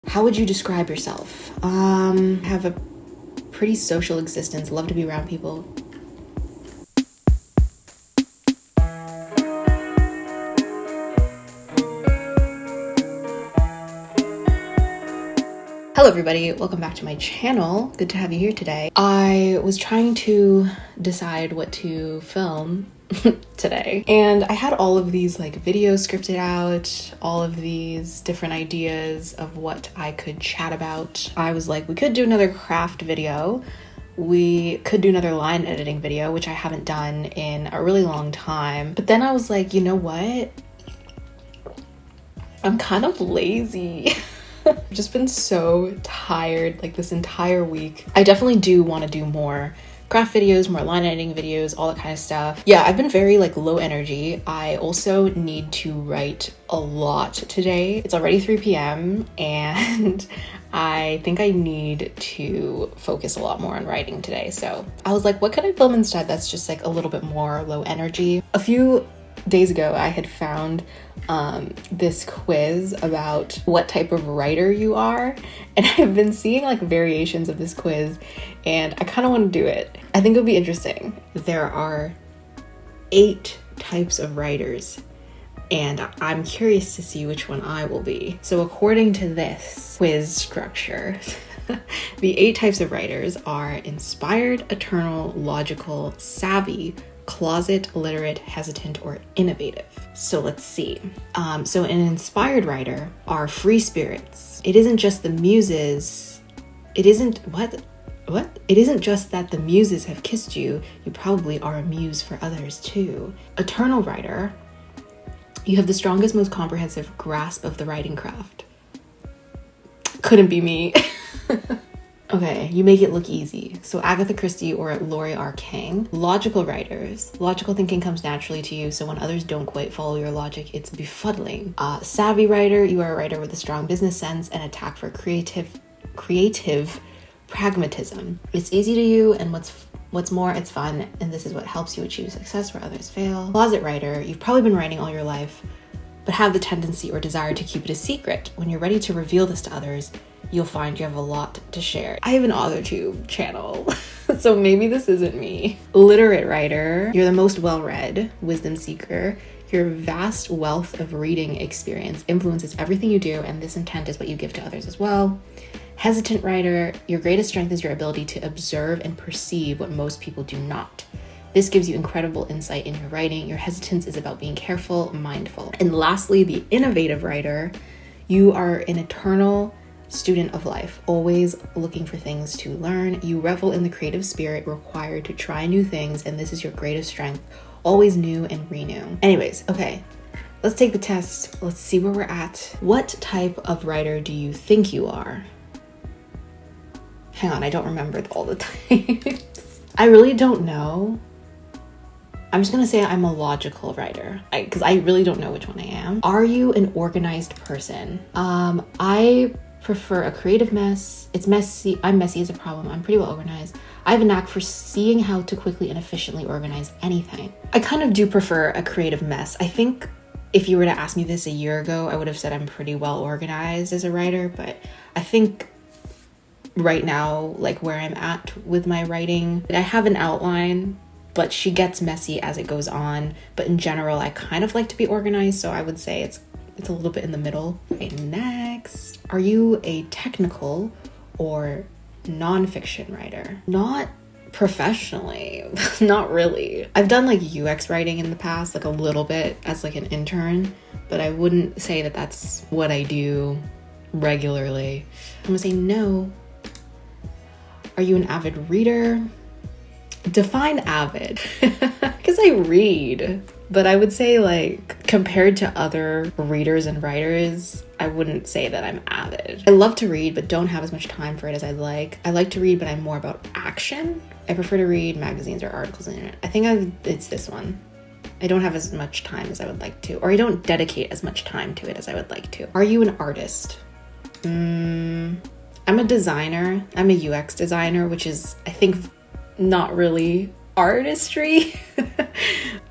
How would you describe yourself? Have a pretty social existence, love to be around people. Hello everybody, welcome back to my channel. Good to have you here today. I was trying to decide what to film today, and I had all of these videos scripted out, all of these different ideas of what I could chat about. I was like, we could do another craft video, we could do another line editing video, which I haven't done in a really long time. But then I was like, you know what? I'm kind of lazy. I've just been so tired this entire week. I definitely do want to do more craft videos, more line editing videos, all that kind of stuff. Yeah, I've been very low energy. I also need to write a lot today. It's already 3 p.m. and I think I need to focus a lot more on writing today. So I was like, what can I film instead that's just a little bit more low energy? A few days ago, I had found this quiz about what type of writer you are, and I've been seeing variations of this quiz, and I kind of want to do it. I think it'll be interesting. There are 8 types of writers, and I'm curious to see which one I will be. So according to this quiz structure, the 8 types of writers are inspired, eternal, logical, savvy, closet, literate, hesitant, or innovative. So let's see. So an inspired writer are free spirits. It isn't just the muses. It isn't what? It isn't just that the muses have kissed you. You probably are a muse for others too. Eternal writer. You have the strongest, most comprehensive grasp of the writing craft. Couldn't be me. Okay, you make it look easy. So Agatha Christie or Laurie R. King. Logical writers. Logical thinking comes naturally to you, so when others don't quite follow your logic, it's befuddling. Savvy writer. You are a writer with a strong business sense and a tact for creative pragmatism. It's easy to you, and what's more, it's fun, and this is what helps you achieve success where others fail. Closet writer. You've probably been writing all your life, but have the tendency or desire to keep it a secret. When you're ready to reveal this to others, you'll find you have a lot to share. I have an authortube channel, so maybe this isn't me. Literate writer. You're the most well-read, wisdom seeker. Your vast wealth of reading experience influences everything you do, and this intent is what you give to others as well. Hesitant writer. Your greatest strength is your ability to observe and perceive what most people do not. This gives you incredible insight in your writing. Your hesitance is about being careful, mindful. And lastly, the innovative writer. You are an eternal student of life, always looking for things to learn. You revel in the creative spirit required to try new things, and this is your greatest strength, always new and renew. Anyways, okay, let's take the test. Let's see where we're at. What type of writer do you think you are? Hang on, I don't remember all the types. I really don't know. I'm just gonna say I'm a logical writer because I really don't know which one I am. Are you an organized person? I prefer a creative mess. It's messy. I'm messy as a problem. I'm pretty well organized. I have a knack for seeing how to quickly and efficiently organize anything. I kind of do prefer a creative mess. I think if you were to ask me this a year ago, I would have said I'm pretty well organized as a writer, but I think right now, where I'm at with my writing, I have an outline, but she gets messy as it goes on. But in general, I kind of like to be organized, so I would say it's a little bit in the middle. Okay, next. Are you a technical or nonfiction writer? Not professionally, not really. I've done UX writing in the past, a little bit as an intern, but I wouldn't say that that's what I do regularly. I'm gonna say no. Are you an avid reader? Define avid, because I read, but I would say compared to other readers and writers, I wouldn't say that I'm avid. I love to read, but don't have as much time for it as I'd like. I like to read, but I'm more about action. I prefer to read magazines or articles on the internet. I think it's this one. I don't have as much time as I would like to, or I don't dedicate as much time to it as I would like to. Are you an artist? I'm a designer. I'm a UX designer, which is, I think, not really artistry.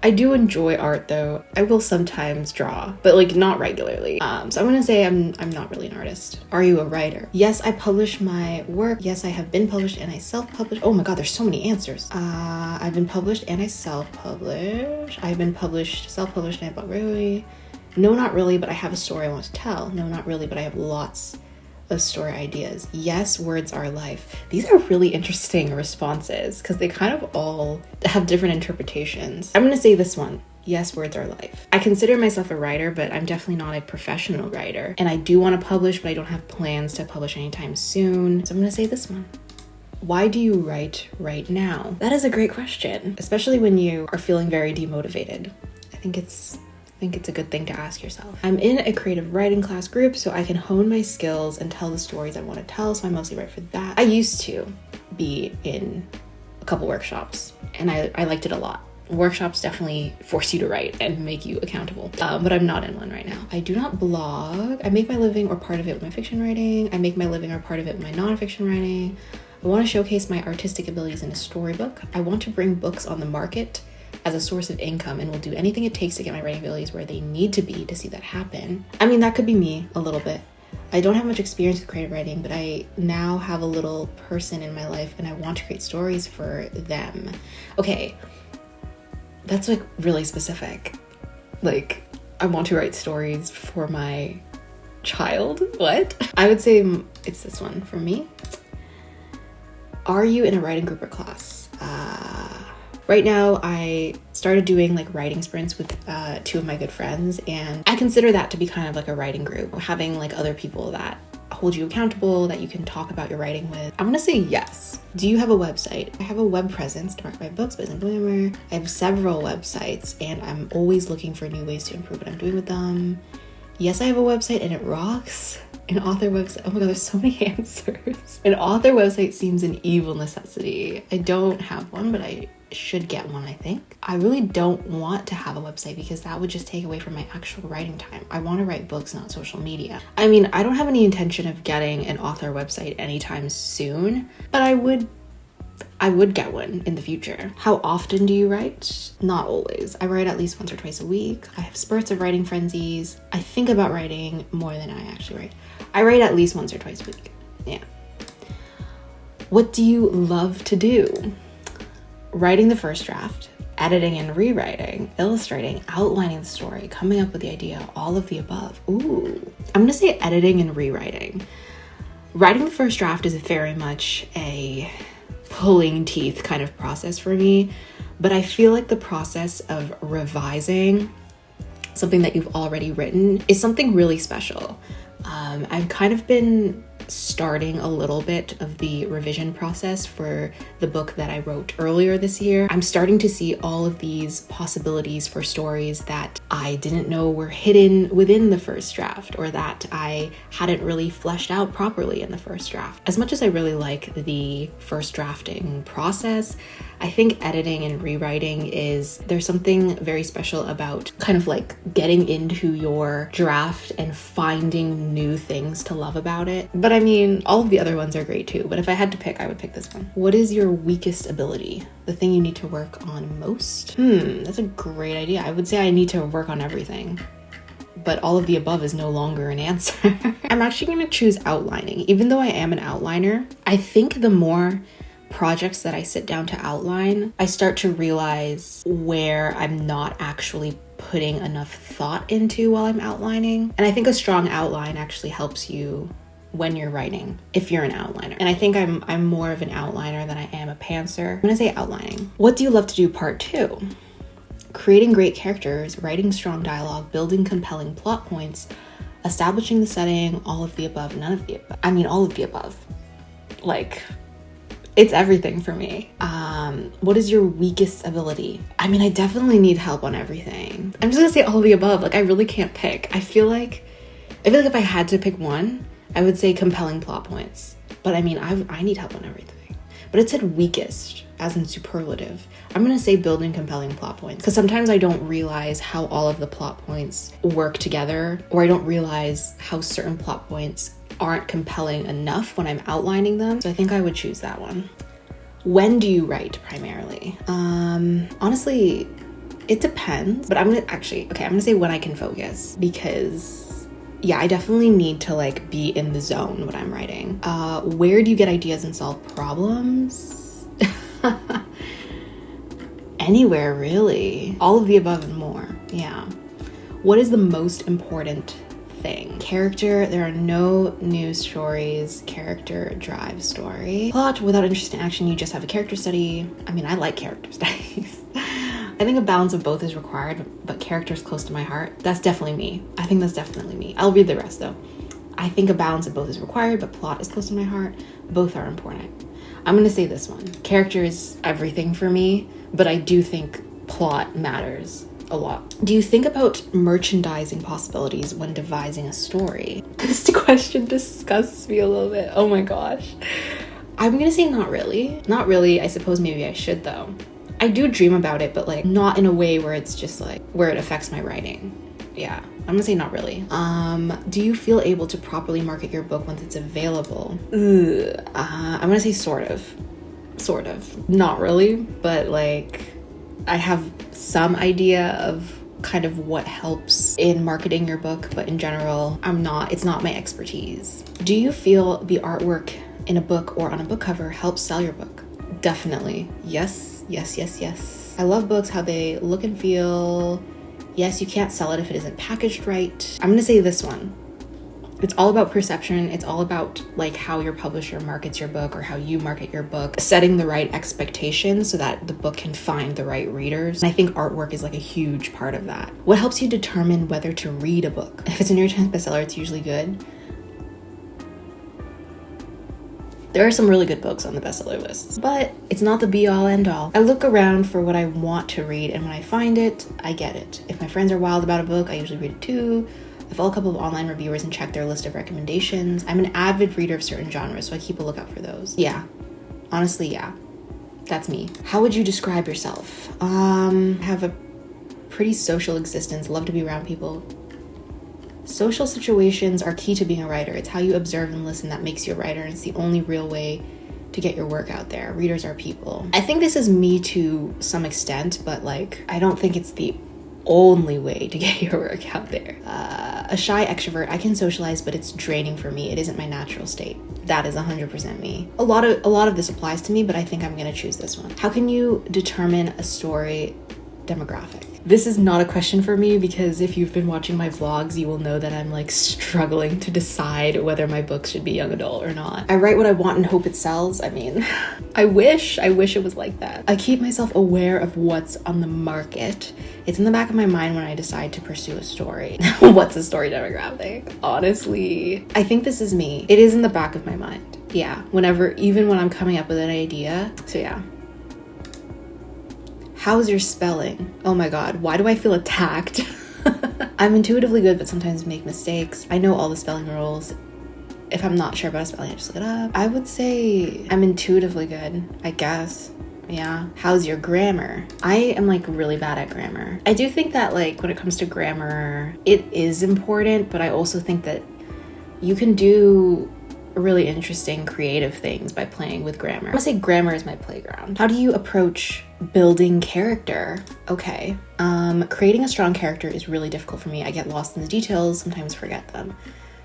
I do enjoy art though. I will sometimes draw, but like not regularly. So I'm gonna say I'm not really an artist. Are you a writer? Yes, I publish my work. Yes, I have been published and I self-publish. Oh my god, there's so many answers. I've been published and I self-publish. I've been published, self-published, and I bought really. No, not really, but I have a story I want to tell. No, not really, but I have lots of story ideas. Yes, words are life. These are really interesting responses because they kind of all have different interpretations. I'm gonna say this one. Yes, words are life. I consider myself a writer, but I'm definitely not a professional writer. And I do want to publish, but I don't have plans to publish anytime soon. So I'm gonna say this one. Why do you write right now? That is a great question, especially when you are feeling very demotivated. I think it's a good thing to ask yourself. I'm in a creative writing class group so I can hone my skills and tell the stories I want to tell, so I mostly write for that. I used to be in a couple workshops and I liked it a lot. Workshops definitely force you to write and make you accountable, but I'm not in one right now. I do not blog. I make my living or part of it with my fiction writing. I make my living or part of it with my nonfiction writing. I want to showcase my artistic abilities in a storybook. I want to bring books on the market as a source of income and will do anything it takes to get my writing abilities where they need to be to see that happen. I mean, that could be me a little bit. I don't have much experience with creative writing, but I now have a little person in my life and I want to create stories for them. Okay, that's like really specific. Like, I want to write stories for my child. What? I would say it's this one for me. Are you in a writing group or class? Right now, I started doing like writing sprints with two of my good friends, and I consider that to be kind of like a writing group, having like other people that hold you accountable, that you can talk about your writing with. I'm gonna say yes. Do you have a website? I have a web presence to market my books, business bloomer. I have several websites, and I'm always looking for new ways to improve what I'm doing with them. Yes, I have a website and it rocks. An author website, oh my god, there's so many answers. An author website seems an evil necessity. I don't have one, but I should get one, I think. I really don't want to have a website because that would just take away from my actual writing time. I want to write books, not social media. I mean, I don't have any intention of getting an author website anytime soon, but I would get one in the future. How often do you write? Not always. I write at least once or twice a week. I have spurts of writing frenzies. I think about writing more than I actually write. I write at least once or twice a week. Yeah. What do you love to do? Writing the first draft, editing and rewriting, illustrating, outlining the story, coming up with the idea, all of the above. Ooh. I'm gonna say editing and rewriting. Writing the first draft is very much a pulling teeth kind of process for me, but I feel like the process of revising something that you've already written is something really special. I've kind of been starting a little bit of the revision process for the book that I wrote earlier this year. I'm starting to see all of these possibilities for stories that I didn't know were hidden within the first draft, or that I hadn't really fleshed out properly in the first draft. As much as I really like the first drafting process, I think editing and rewriting there's something very special about kind of like getting into your draft and finding new things to love about it. But I mean, all of the other ones are great too, but if I had to pick, I would pick this one. What is your weakest ability? The thing you need to work on most? That's a great idea. I would say I need to work on everything, but all of the above is no longer an answer. I'm actually going to choose outlining. Even though I am an outliner, I think the more projects that I sit down to outline, I start to realize where I'm not actually putting enough thought into while I'm outlining. And I think a strong outline actually helps you when you're writing, if you're an outliner. And I think I'm more of an outliner than I am a pantser. I'm gonna say outlining. What do you love to do? Part 2. Creating great characters, writing strong dialogue, building compelling plot points, establishing the setting, all of the above, none of the above. I mean, all of the above. Like, it's everything for me. What is your weakest ability? I mean, I definitely need help on everything. I'm just gonna say all of the above. Like, I really can't pick. I feel like if I had to pick one, I would say compelling plot points. But I mean, I need help on everything. But it said weakest, as in superlative. I'm gonna say building compelling plot points, because sometimes I don't realize how all of the plot points work together, or I don't realize how certain plot points aren't compelling enough when I'm outlining them. So I think I would choose that one. When do you write primarily? Honestly, It depends, but I'm gonna say when I can focus, because yeah, I definitely need to like be in the zone when I'm writing. Where do you get ideas and solve problems? Anywhere, really. All of the above and more. Yeah. What is the most important thing? Character. There are no new stories. Character drive story. Plot. Without interesting action, you just have a character study. I mean, I like character studies. I think a balance of both is required, but characters close to my heart. That's definitely me. I think that's definitely me. I'll read the rest though. I think a balance of both is required, but plot is close to my heart. Both are important. I'm gonna say this one. Character is everything for me, but I do think plot matters a lot. Do you think about merchandising possibilities when devising a story? This question disgusts me a little bit. Oh my gosh. I'm gonna say not really. Not really. I suppose maybe I should though. I do dream about it, but like not in a way where it's just like where it affects my writing. Yeah, I'm gonna say not really. Do you feel able to properly market your book once it's available? I'm gonna say sort of. Not really, but like I have some idea of kind of what helps in marketing your book, but in general, it's not my expertise. Do you feel the artwork in a book or on a book cover helps sell your book? Definitely. Yes. I love books, how they look and feel. Yes, you can't sell it if it isn't packaged right. I'm gonna say this one. It's all about perception. It's all about like how your publisher markets your book or how you market your book, setting the right expectations so that the book can find the right readers. And I think artwork is like a huge part of that. What helps you determine whether to read a book? If it's a New York Times bestseller, it's usually good. There are some really good books on the bestseller lists, but it's not the be-all end-all. I look around for what I want to read, and when I find it, I get it. If my friends are wild about a book, I usually read it too. I follow a couple of online reviewers and check their list of recommendations. I'm an avid reader of certain genres, so I keep a lookout for those. Yeah, honestly, yeah, that's me. How would you describe yourself? I have a pretty social existence, love to be around people. Social situations are key to being a writer. It's how you observe and listen that makes you a writer, and it's the only real way to get your work out there. Readers are people. I think this is me to some extent, but like, I don't think it's the only way to get your work out there. A shy extrovert, I can socialize, but it's draining for me. It isn't my natural state. That is 100% me. A lot of this applies to me, but I think I'm gonna choose this one. How can you determine a story demographic? This is not a question for me, because if you've been watching my vlogs, you will know that I'm like struggling to decide whether my book should be young adult or not. I write what I want and hope it sells. I mean, I wish it was like that. I keep myself aware of what's on the market. It's in the back of my mind when I decide to pursue a story. What's a story demographic? Honestly, I think this is me. It is in the back of my mind. Yeah, even when I'm coming up with an idea. So yeah. How's your spelling? Oh my god, why do I feel attacked? I'm intuitively good, but sometimes make mistakes. I know all the spelling rules. If I'm not sure about a spelling, I just look it up. I would say I'm intuitively good, I guess. Yeah. How's your grammar? I am like really bad at grammar. I do think that like when it comes to grammar, it is important, but I also think that you can do really interesting creative things by playing with grammar. I'm gonna say grammar is my playground. How do you approach building character? Okay. Creating a strong character is really difficult for me. I get lost in the details, sometimes forget them.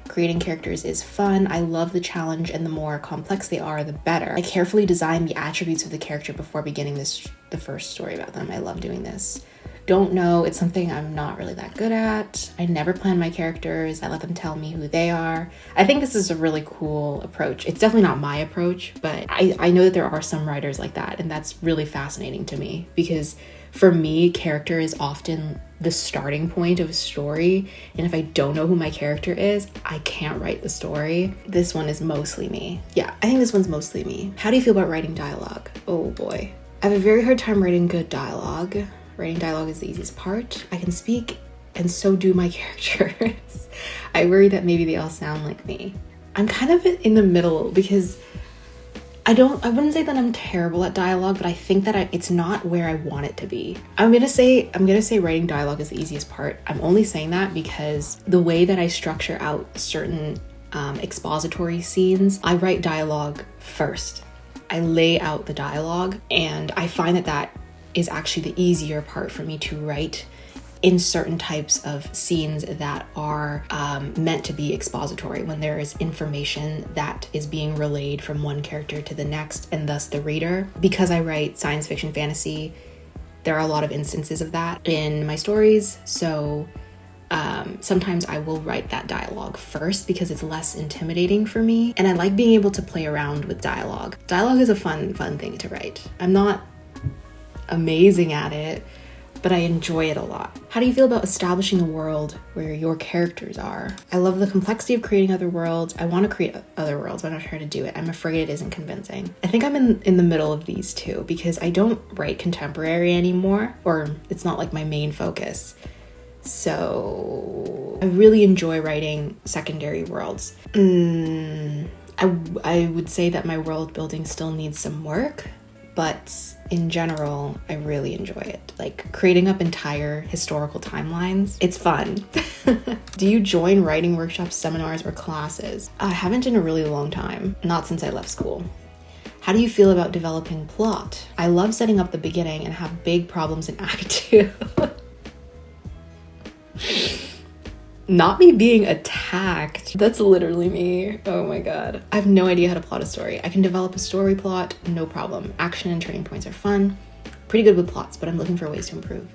Creating characters is fun. I love the challenge, and the more complex they are, the better. I carefully design the attributes of the character before beginning the first story about them. I love doing this. Don't know, it's something I'm not really that good at. I never plan my characters. I let them tell me who they are. I think this is a really cool approach. It's definitely not my approach, but I know that there are some writers like that, and that's really fascinating to me, because for me, character is often the starting point of a story, and if I don't know who my character is, I can't write the story. This one is mostly me. Yeah, I think this one's mostly me. How do you feel about writing dialogue? Oh boy. I have a very hard time writing good dialogue. Writing dialogue is the easiest part. I can speak, and so do my characters. I worry that maybe they all sound like me. I'm kind of in the middle, because I wouldn't say that I'm terrible at dialogue, but I think that it's not where I want it to be. I'm gonna say writing dialogue is the easiest part. I'm only saying that because the way that I structure out certain expository scenes, I write dialogue first. I lay out the dialogue, and I find that is actually the easier part for me to write in certain types of scenes that are meant to be expository, when there is information that is being relayed from one character to the next and thus the reader. Because I write science fiction fantasy, there are a lot of instances of that in my stories. So sometimes I will write that dialogue first because it's less intimidating for me. And I like being able to play around with dialogue. Dialogue is a fun thing to write. I'm not amazing at it, but I enjoy it a lot. How do you feel about establishing a world where your characters are? I love the complexity of creating other worlds. I want to create other worlds, but I'm not sure how to do it. I'm afraid it isn't convincing. I think I'm in the middle of these two because I don't write contemporary anymore, or it's not like my main focus. So I really enjoy writing secondary worlds. I would say that my world building still needs some work, but in general, I really enjoy it. Like creating up entire historical timelines, it's fun. Do you join writing workshops, seminars, or classes? I haven't in a really long time, not since I left school. How do you feel about developing plot? I love setting up the beginning and have big problems in Act 2. Not me being attacked. That's literally me. Oh my god. I have no idea how to plot a story. I can develop a story plot, no problem. Action and turning points are fun. Pretty good with plots, but I'm looking for ways to improve.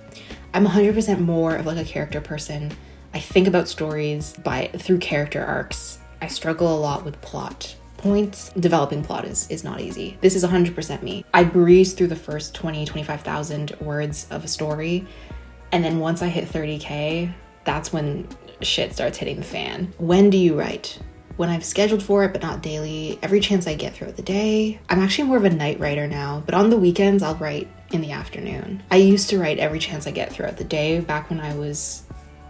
I'm 100% more of like a character person. I think about stories through character arcs. I struggle a lot with plot points. Developing plot is not easy. This is 100% me. I breeze through the first 25,000 words of a story, and then once I hit 30K, that's when shit starts hitting the fan. When do you write? When I've scheduled for it, but not daily. Every chance I get throughout the day. I'm actually more of a night writer now, but on the weekends, I'll write in the afternoon. I used to write every chance I get throughout the day back when I was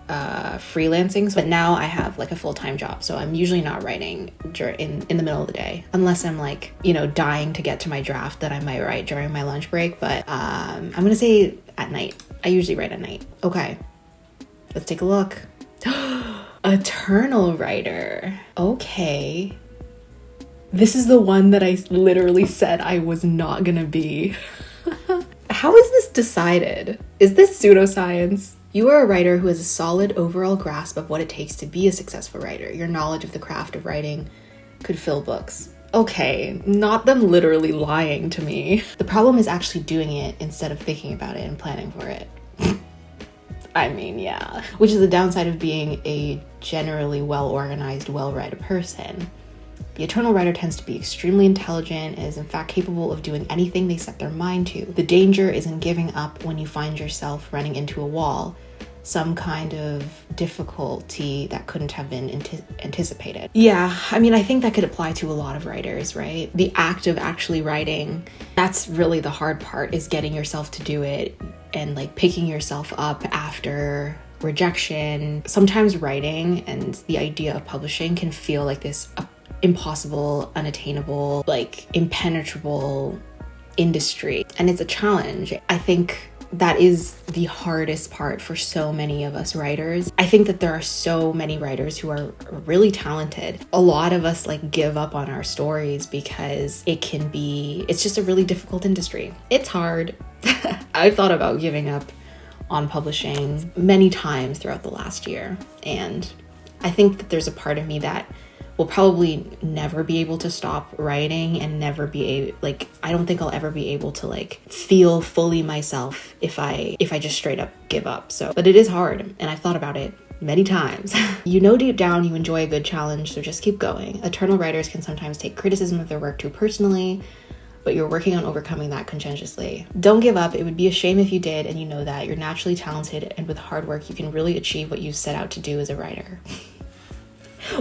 freelancing, but now I have like a full-time job, so I'm usually not writing in the middle of the day, unless I'm like, dying to get to my draft that I might write during my lunch break. But I'm gonna say at night. I usually write at night. Okay, let's take a look. Eternal writer. Okay. This is the one that I literally said I was not gonna be. How is this decided? Is this pseudoscience? You are a writer who has a solid overall grasp of what it takes to be a successful writer. Your knowledge of the craft of writing could fill books. Okay, not them literally lying to me. The problem is actually doing it instead of thinking about it and planning for it. I mean, yeah. Which is the downside of being a generally well-organized, well-read person. The eternal writer tends to be extremely intelligent and is in fact capable of doing anything they set their mind to. The danger is in giving up when you find yourself running into a wall, some kind of difficulty that couldn't have been anticipated. Yeah, I mean, I think that could apply to a lot of writers, right? The act of actually writing, that's really the hard part, is getting yourself to do it and like picking yourself up after rejection. Sometimes writing and the idea of publishing can feel like this impossible, unattainable, like impenetrable industry. And it's a challenge. I think that is the hardest part for so many of us writers. I think that there are so many writers who are really talented. A lot of us like give up on our stories because it's just a really difficult industry. It's hard. I've thought about giving up on publishing many times throughout the last year. And I think that there's a part of me that will probably never be able to stop writing and never be I don't think I'll ever be able to like feel fully myself if I just straight up give up. But it is hard, and I've thought about it many times. Deep down you enjoy a good challenge, so just keep going. Eternal writers can sometimes take criticism of their work too personally, but you're working on overcoming that conscientiously. Don't give up. It would be a shame if you did, and you know that. You're naturally talented, and with hard work you can really achieve what you set out to do as a writer.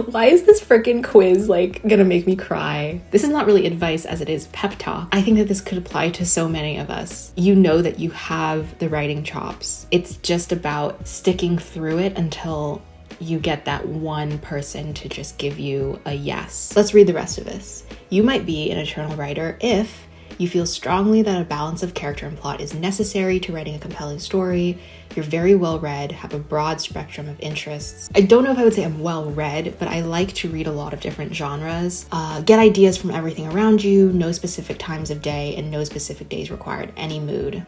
Why is this freaking quiz gonna make me cry? This is not really advice as it is pep talk. I think that this could apply to so many of us. You know that you have the writing chops. It's just about sticking through it until you get that one person to just give you a yes. Let's read the rest of this. You might be an eternal writer if You feel strongly that a balance of character and plot is necessary to writing a compelling story. You're very well read, have a broad spectrum of interests. I don't know if I would say I'm well read, but I like to read a lot of different genres. Get ideas from everything around you, no specific times of day, and no specific days required, any mood.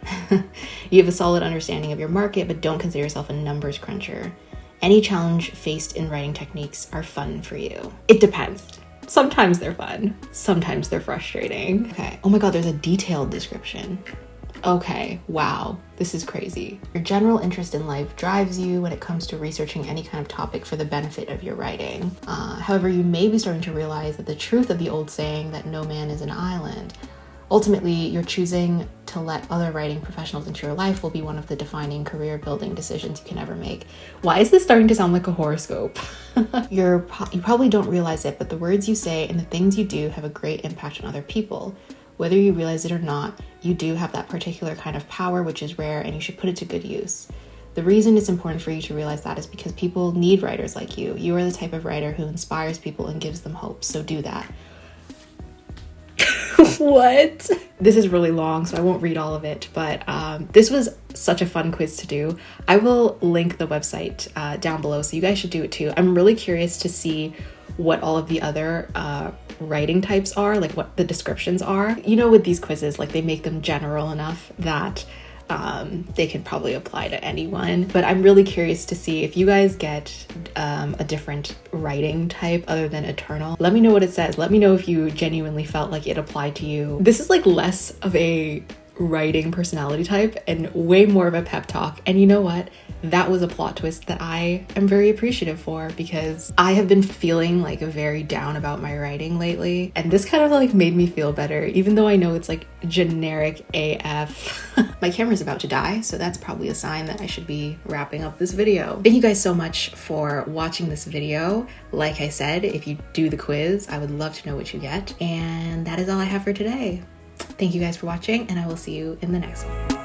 You have a solid understanding of your market, but don't consider yourself a numbers cruncher. Any challenge faced in writing techniques are fun for you. It depends. Sometimes they're fun, sometimes they're frustrating. Okay, oh my God, there's a detailed description. Okay, wow, this is crazy. Your general interest in life drives you when it comes to researching any kind of topic for the benefit of your writing. However, you may be starting to realize that the truth of the old saying that no man is an island. Ultimately, you're choosing to let other writing professionals into your life will be one of the defining career building decisions you can ever make. Why is this starting to sound like a horoscope? You probably don't realize it, but the words you say and the things you do have a great impact on other people. Whether you realize it or not, you do have that particular kind of power, which is rare, and you should put it to good use. The reason it's important for you to realize that is because people need writers like you. You are the type of writer who inspires people and gives them hope, so do that. What? This is really long, so I won't read all of it, but this was such a fun quiz to do. I will link the website down below, so you guys should do it too. I'm really curious to see what all of the other writing types are, like what the descriptions are. You know, with these quizzes, like they make them general enough that they could probably apply to anyone. But I'm really curious to see if you guys get a different writing type other than eternal. Let me know what it says. Let me know if you genuinely felt like it applied to you. This is like less of a writing personality type and way more of a pep talk. And you know what? That was a plot twist that I am very appreciative for, because I have been feeling like very down about my writing lately. And this kind of like made me feel better, even though I know it's like generic AF. My camera's about to die, so that's probably a sign that I should be wrapping up this video. Thank you guys so much for watching this video. Like I said, if you do the quiz, I would love to know what you get. And that is all I have for today. Thank you guys for watching, and I will see you in the next one.